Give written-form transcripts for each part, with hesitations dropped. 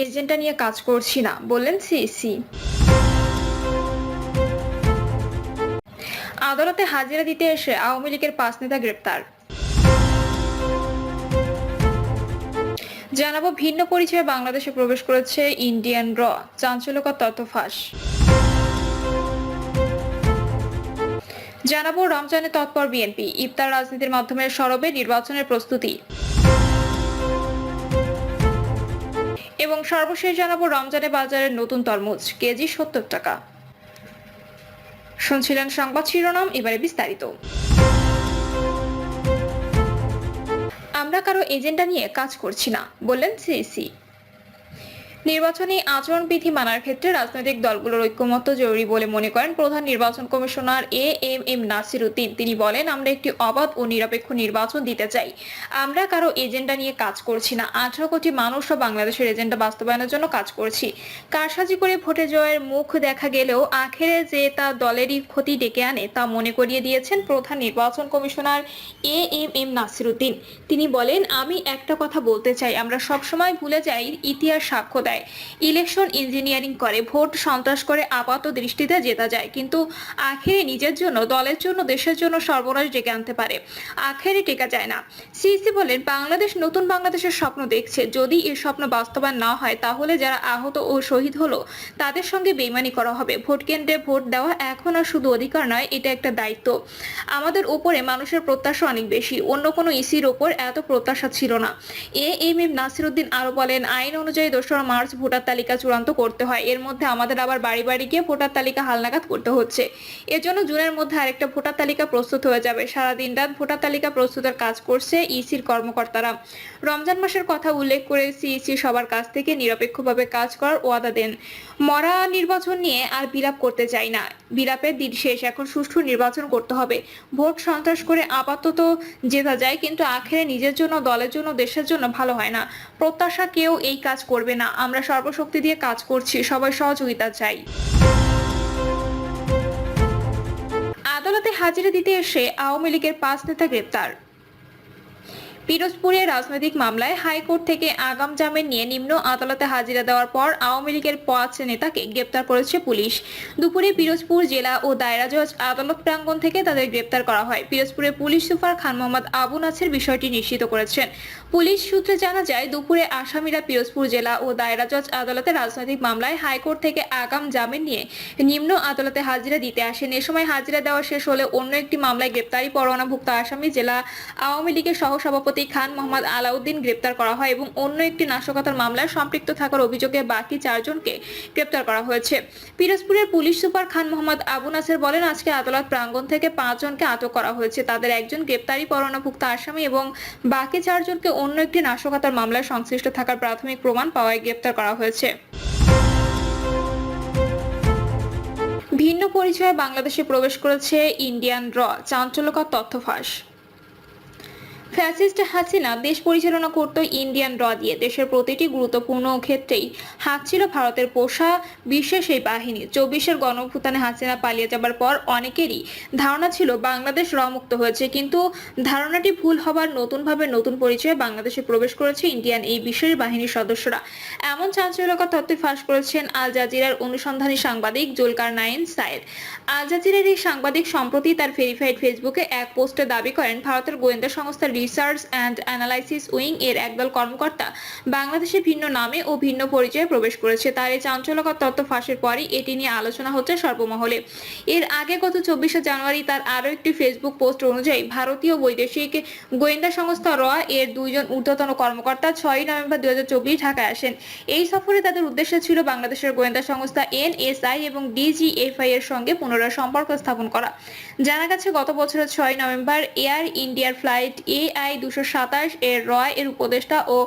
Agenda নিয়ে কাজ করছি না, বললেন সিইসি। আদালতে হাজিরা দিতে এসে আওয়ামী লীগের 5 নেতা গ্রেপ্তার। জানাবো ভিন্ন পরিচয়ে বাংলাদেশে প্রবেশ করেছে ইন্ডিয়ান র, চাঞ্চল্যকর তথ্য ফাঁস। জানাবো রমজানে তৎপর বিএনপি, ইফতার রাজনীতির মাধ্যমে সরবে নির্বাচনের প্রস্তুতি। এবং সর্বশেষ জানাবো রমজানে বাজারের নতুন তরমুজ কেজি 70 টাকা। শুনছিলেন সংবাদ শিরোনাম, এবারে বিস্তারিত। আমরা কারো এজেন্ডা নিয়ে কাজ করছি না, বললেন সিইসি। নির্বাচনী আচরণবিধি মানার ক্ষেত্রে রাজনৈতিক দলগুলোর ঐক্যমত্য জরুরি বলে মনে করেন প্রধান নির্বাচন কমিশনার এএমএম নাসির উদ্দিন। তিনি বলেন, আমরা একটি অবাধ ও নিরপেক্ষ নির্বাচন দিতে চাই। আমরা কারো এজেন্ডা নিয়ে কাজ করছি না। 18 কোটি মানুষও বাংলাদেশের এজেন্ডা বাস্তবায়নের জন্য কাজ করছি। কারসাজি করে ভোটে জয়ের মুখ দেখা গেলেও আখেরে যে তা দলেরই ক্ষতি ডেকে আনে তা মনে করিয়ে দিয়েছেন প্রধান নির্বাচন কমিশনার এএমএম নাসির উদ্দিন। তিনি বলেন, আমি একটা কথা বলতে চাই, আমরা সবসময় ভুলে যাই ইতিহাস সাক্ষ্য দেয় ইলেকশন ইঞ্জিনিয়ারিং করে, ভোট সন্ত্রাস করে আপাত দৃষ্টিতে জেতা যায়, কিন্তু আখেরে নিজের জন্য, দলের জন্য, দেশের জন্য সর্বনাশ ডেকে আনতে পারে, আখেরে টেকা যায় না। সিইসি বলেন, বাংলাদেশ নতুন বাংলাদেশের স্বপ্ন দেখছে। যদি এই স্বপ্ন বাস্তবায়ন না হয় তাহলে যারা আহত ও শহীদ হলো তাদের সঙ্গে বেইমানি করা হবে। ভোট কেন্দ্রে ভোট দেওয়া এখন আর শুধু অধিকার নয়, এটা একটা দায়িত্ব। আমাদের উপরে মানুষের প্রত্যাশা অনেক বেশি, অন্য কোনো ইসির ওপর এত প্রত্যাশা ছিল না। এএমএম নাসির উদ্দিন আরো বলেন, আইন অনুযায়ী 2রা মার্চ ভোটার তালিকা চূড়ান্ত করতে হয়। এর মধ্যে আমাদের আবার বাড়ি বাড়ি গিয়ে ভোটার তালিকা হালনাগাদ করতে হচ্ছে। এর জন্য জুনের মধ্যে আরেকটা ভোটার তালিকা প্রস্তুত হয়ে যাবে। সারাদিন রাত ভোটার তালিকা প্রস্তুতের কাজ করছে ইসির কর্মকর্তারা। রমজান মাসের কথা উল্লেখ করে সিইসি সবার কাছ থেকে নিরপেক্ষভাবে কাজ করার ওয়াদা দেন। মরা নির্বাচন নিয়ে আর বিলাপ করতে চাই না, বিলাপের দিন শেষ, এখন সুষ্ঠু নির্বাচন করতে হবে। ভোট সন্ত্রাস করে আপাতত জেতা যায়, কিন্তু আখেরে নিজের জন্য, দলের জন্য, দেশের জন্য ভালো হয় না। প্রত্যাশা কেউ এই কাজ করবে না। আমরা সর্বশক্তি দিয়ে কাজ করছি, সবাই সহযোগিতা চাই। আদালতে হাজিরা দিতে এসে আওয়ামী লীগের 5 নেতা গ্রেপ্তার। পিরোজপুরে রাজনৈতিক মামলায় হাইকোর্ট থেকে আগাম জামিন নিয়ে নিম্ন আদালতে হাজিরা দেওয়ার পর আওয়ামী লীগের 5 নেতাকে গ্রেপ্তার করেছে পুলিশ। দুপুরে পিরোজপুর জেলা ও দায়রা জজ আদালত প্রাঙ্গণ থেকে তাদের গ্রেপ্তার করা হয়। পিরোজপুরে পুলিশ সুপার খান মোহাম্মদ আবু নাসের বিষয়টি নিশ্চিত করেছেন। পুলিশ সূত্রে জানা যায়, দুপুরে আসামিরা পিরোজপুর জেলা ও দায়রা জজ আদালতে রাজনৈতিক মামলায় হাইকোর্ট থেকে আগাম জামিন নিয়ে নিম্ন আদালতে হাজিরা দিতে আসেন। এ সময় হাজিরা দেওয়া শেষ হলে অন্য একটি মামলায় গ্রেপ্তারি পরোয়ানাভুক্ত আসামি জেলা আওয়ামী লীগের সহসভাপতি খান মোহাম্মদ আলাউদ্দিন গ্রেপ্তার করা হয় এবং অন্য একটি নাশকতার মামলায় সম্পৃক্ত থাকার অভিযোগে বাকি 4 জনকে গ্রেপ্তার করা হয়েছে। পিরোজপুরের পুলিশ সুপার খান মোহাম্মদ আবু নাসের বলেন, আজকে আদালত প্রাঙ্গণ থেকে 5 জনকে আটক করা হয়েছে। তাদের একজন গ্রেপ্তারি পরোয়ানাভুক্ত আসামি এবং বাকি 4 জনকে অন্য একটি নাশকতার মামলায় সংশ্লিষ্ট থাকার প্রাথমিক প্রমাণ পাওয়ায় গ্রেপ্তার করা হয়েছে। ভিন্ন পরিচয়ে বাংলাদেশে প্রবেশ করেছে ইন্ডিয়ান র, চাঞ্চল্যকর তথ্য ফাঁস। ফ্যাসিস্ট হাসিনা দেশ পরিচালনা করত ইন্ডিয়ান র দিয়ে। দেশের প্রতিটি গুরুত্বপূর্ণ ক্ষেত্রেই হাত ছিল ভারতের পোষা বিশেষ এই বাহিনী। 24-এর গণঅভ্যুত্থানে হাসিনা পালিয়ে যাবার পর অনেকেরই ধারণা ছিল বাংলাদেশ র মুক্ত হয়েছে, কিন্তু ধারণাটি ভুল হবার নতুনভাবে নতুন পরিচয়ে বাংলাদেশে প্রবেশ করেছে ইন্ডিয়ান এই বিশেষ বাহিনীর সদস্যরা। এমন চাঞ্চল্যকর তথ্য ফাঁস করেছেন আল জাজিরার অনুসন্ধানী সাংবাদিক জুলকারনাইন সায়েদ। আল জাজিরার এই সাংবাদিক সম্প্রতি তার ভেরিফাইড ফেসবুকে এক পোস্টে দাবি করেন, ভারতের গোয়েন্দা সংস্থা রিসার্চ অ্যান্ড অ্যানালাইসিস উইং এর একদল কর্মকর্তা বাংলাদেশে ভিন্ন নামে ও ভিন্ন পরিচয়ে প্রবেশ করেছে। তার এই চাঞ্চল্যকর তথ্য ফাঁসের পরই এটি নিয়ে আলোচনা হচ্ছে সর্বমহলে। এর আগে গত 24শে জানুয়ারি তার আরও একটি ফেসবুক পোস্ট অনুযায়ী ভারতীয় বৈদেশিক গোয়েন্দা সংস্থা র এর 2 জন ঊর্ধ্বতন কর্মকর্তা 6ই নভেম্বর 2024 ঢাকায় আসেন। এই সফরে তাদের উদ্দেশ্য ছিল বাংলাদেশের গোয়েন্দা সংস্থা এনএসআই এবং ডিজিএফআই এর সঙ্গে পুনরায় সম্পর্ক স্থাপন করা। জানা গেছে, গত বছরের 6ই নভেম্বর এয়ার ইন্ডিয়ার ফ্লাইট AI-227 এর র এর উপদেষ্টা ও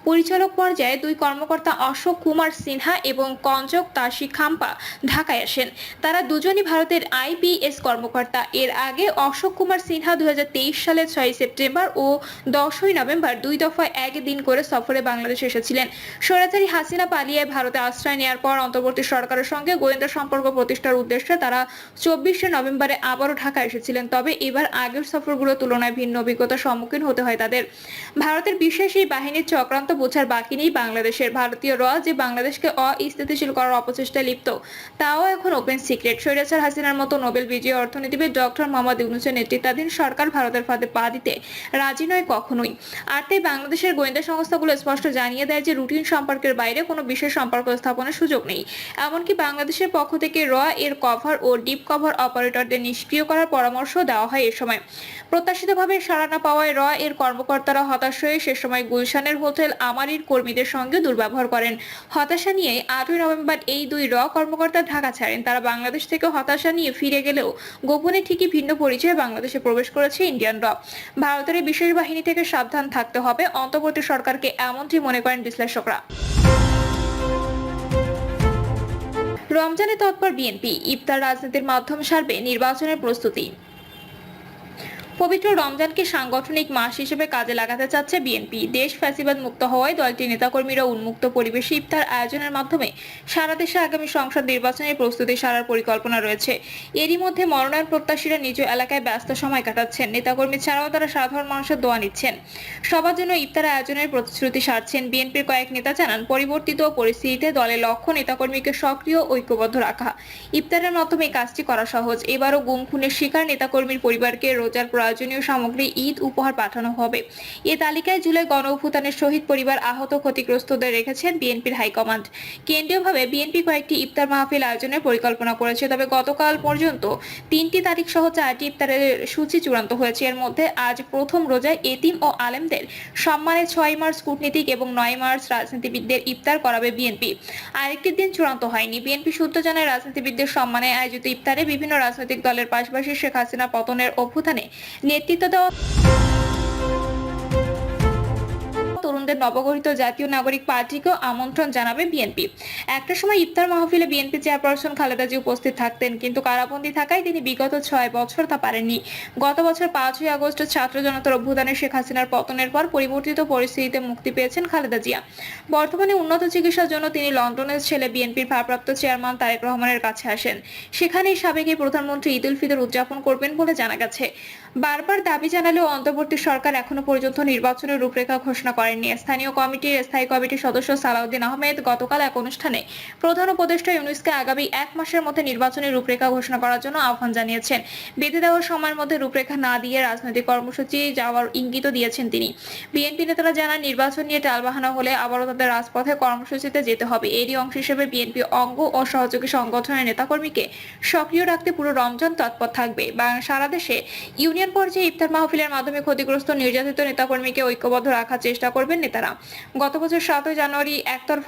পরিচালক পর্যায়ে 2 কর্মকর্তা অশোক কুমার সিনহা এবং কঞ্জক তাশি খাম্পা ঢাকায় আসেন। তারা দুজনই ভারতের আইপিএস কর্মকর্তা। এর আগে অশোক কুমার সিনহা 2023 সালের 6ই সেপ্টেম্বর ও 10ই নভেম্বর 2 দফায় 1 দিন করে সফরে বাংলাদেশে এসেছিলেন। স্বৈরাচারী হাসিনা পালিয়ে ভারতে আশ্রয় নেওয়ার পর অন্তর্বর্তী সরকারের সঙ্গে গোয়েন্দা সম্পর্ক প্রতিষ্ঠার উদ্দেশ্যে তারা 24শে নভেম্বরে আবারও ঢাকা এসেছিলেন। তবে এবার আগের সফরগুলোর তুলনায় ভিন্ন অভিজ্ঞতার সম্মুখীন সম্মুখীন হতে হয় তাদের। ভারতের বিশেষ এই বাহিনীর চক্রান্ত বোঝার বাকি নেই বাংলাদেশের। ভারতীয় র যে বাংলাদেশকে অস্থিতিশীল করার অপচেষ্টায় লিপ্ত, তাও এখন ওপেন সিক্রেট। স্বৈরাচার হাসিনার মতো নোবেল বিজয়ী অর্থনীতিবিদ ডক্টর মোহাম্মদ ইউনূসের নেতৃত্বাধীন সরকার ভারতের ফাঁদে পা দিতে রাজি নয় কখনোই। আর তাই বাংলাদেশের গোয়েন্দা সংস্থাগুলো স্পষ্ট জানিয়ে দেয় যে রুটিন সম্পর্কের বাইরে কোনো বিশেষ সম্পর্ক স্থাপনের সুযোগ নেই। এমনকি বাংলাদেশের পক্ষ থেকে র এর কভার ও ডিপ কভার অপারেটরদের নিষ্ক্রিয় করার পরামর্শ দেওয়া হয় এ সময়। প্রত্যাশিতভাবে সাড়া না পাওয়ায় র এর কর্মকর্তারা হতাশ হয়ে সে সময় গুলশানের হোটেল আমারির কর্মীদের সঙ্গে দুর্ব্যবহার করেন। হতাশা নিয়ে 8ই নভেম্বর এই দুই র কর্মকর্তা ঢাকা ছাড়েন। তারা বাংলাদেশ থেকে হতাশা নিয়ে ফিরে গেলেও গোপনে ঠিকই ভিন্ন পরিচয়ে বাংলাদেশে প্রবেশ করেছে ইন্ডিয়ান র। ভারতের এই বিশেষ বাহিনী থেকে সাবধান থাকতে হবে অন্তর্বর্তী সরকারকে, এমনটি মনে করেন বিশ্লেষকরা। রমজানে তৎপর বিএনপি, ইফতার রাজনীতির মাধ্যমে সারবে নির্বাচনের প্রস্তুতি। পবিত্র রমজানকে সাংগঠনিক মাস হিসেবে কাজে লাগাতে চাচ্ছে বিএনপি। দেশ ফ্যাসিবাদ মুক্ত হওয়ায় দলটির নেতাকর্মীরা উন্মুক্ত পরিবেশে ইফতার আয়োজনের মাধ্যমে সারা দেশে আগামী সংসদ নির্বাচনের প্রস্তুতি সারার পরিকল্পনা রয়েছে। এরই মধ্যে মনোনয়ন প্রত্যাশীরা নিজ এলাকায় ব্যস্ত সময় কাটাচ্ছেন। নেতাকর্মী ছাড়াও তারা সাধারণ মানুষের দোয়া নিচ্ছেন। সবার জন্য ইফতার আয়োজনের প্রতিশ্রুতি সারছেন। বিএনপির কয়েক নেতা জানান, পরিবর্তিত পরিস্থিতিতে দলের লক্ষ্য নেতাকর্মীকে সক্রিয় ঐক্যবদ্ধ রাখা। ইফতারের মাধ্যমে কাজটি করা সহজ। এবারও গুম খুনের শিকার নেতাকর্মীর পরিবারকে রোজার প্রয়োজনীয় সামগ্রী ঈদ উপহার পাঠানো হবে। এ তালিকায় জুলাই গণ অভ্যুত্থানের শহীদ পরিবার, আহত ক্ষতিগ্রস্তদের রেখেছেন বিএনপির হাইকমান্ড। কেন্দ্রীয়ভাবে বিএনপি কয়েকটি ইফতার মাহফিল আয়োজনের পরিকল্পনা করেছে। তবে গতকাল পর্যন্ত 3টি তারিখ সহ 4টি ইফতারের সূচি চূড়ান্ত হয়েছে। এর মধ্যে আজ প্রথম রোজায় এতিম ও আলেমদের সম্মানে 6 মার্চ কূটনীতিক এবং 9 মার্চ রাজনীতিবিদদের ইফতার করাবে বিএনপি। আরেকটি দিন চূড়ান্ত হয়নি। বিএনপি সূত্র জানায়, রাজনীতিবিদদের সম্মানে আয়োজিত ইফতারে বিভিন্ন রাজনৈতিক দলের পাশাপাশি শেখ হাসিনা পতনের অভ্যুত্থানে নেতৃত্ব দেওয়া তরুণদের নবগঠিত জাতীয় নাগরিক পার্টিকেও আমন্ত্রণ জানাবে বিএনপি। একটা সময় ইফতার মাহফিলে বিএনপি চেয়ারপারসন খালেদা জিয়া উপস্থিত থাকতেন, কিন্তু কারাবন্দী থাকায় তিনি বিগত 6 বছর তা পারেননি। গত বছর 5ই আগস্ট ছাত্র জনতার অভ্যুত্থানে শেখ হাসিনার পতনের পর পরিবর্তিত পরিস্থিতিতে মুক্তি পেয়েছেন খালেদা জিয়া। বর্তমানে উন্নত চিকিৎসার জন্য তিনি লন্ডনের ছেলে বিএনপির ভারপ্রাপ্ত চেয়ারম্যান তারেক রহমানের কাছে আসেন। সেখানেই সাবেক প্রধানমন্ত্রী ঈদ উল ফিতর উদযাপন করবেন বলে জানা গেছে। বারবার দাবি জানালেও অন্তর্বর্তী সরকার এখনো পর্যন্ত নির্বাচনের রূপরেখা ঘোষণা করেননি। স্থায়ী কমিটির সদস্য সালাউদ্দিন আহমেদ গতকাল এক অনুষ্ঠানে প্রধান উপদেষ্টা ইউনূসকে আগামী 1 মাসের মধ্যে নির্বাচনের রূপরেখা ঘোষণা করার জন্য আহ্বান জানিয়েছেন। বেঁধে দেওয়ার সময়ের মধ্যে রূপরেখা না দিয়ে রাজনৈতিক কর্মসূচি যাওয়ার ইঙ্গিতও দিয়েছেন তিনি। বিএনপি নেতারা জানান, নির্বাচন নিয়ে টালবাহানা হলে আবারও তাদের রাজপথে কর্মসূচিতে যেতে হবে। এরই অংশ হিসেবে বিএনপি অঙ্গ ও সহযোগী সংগঠনের নেতাকর্মীকে সক্রিয় রাখতে পুরো রমজান তৎপর থাকবে। সারা দেশে ইউনিয়ন পর্যায়ে ইফতার মাহফিলের মাধ্যমে ক্ষতিগ্রস্ত নির্যাতিত নেতাকর্মীকে ঐক্যবদ্ধ রাখার চেষ্টা করবেন নেতারা। গত বছর 7 জানুয়ারি একতরফা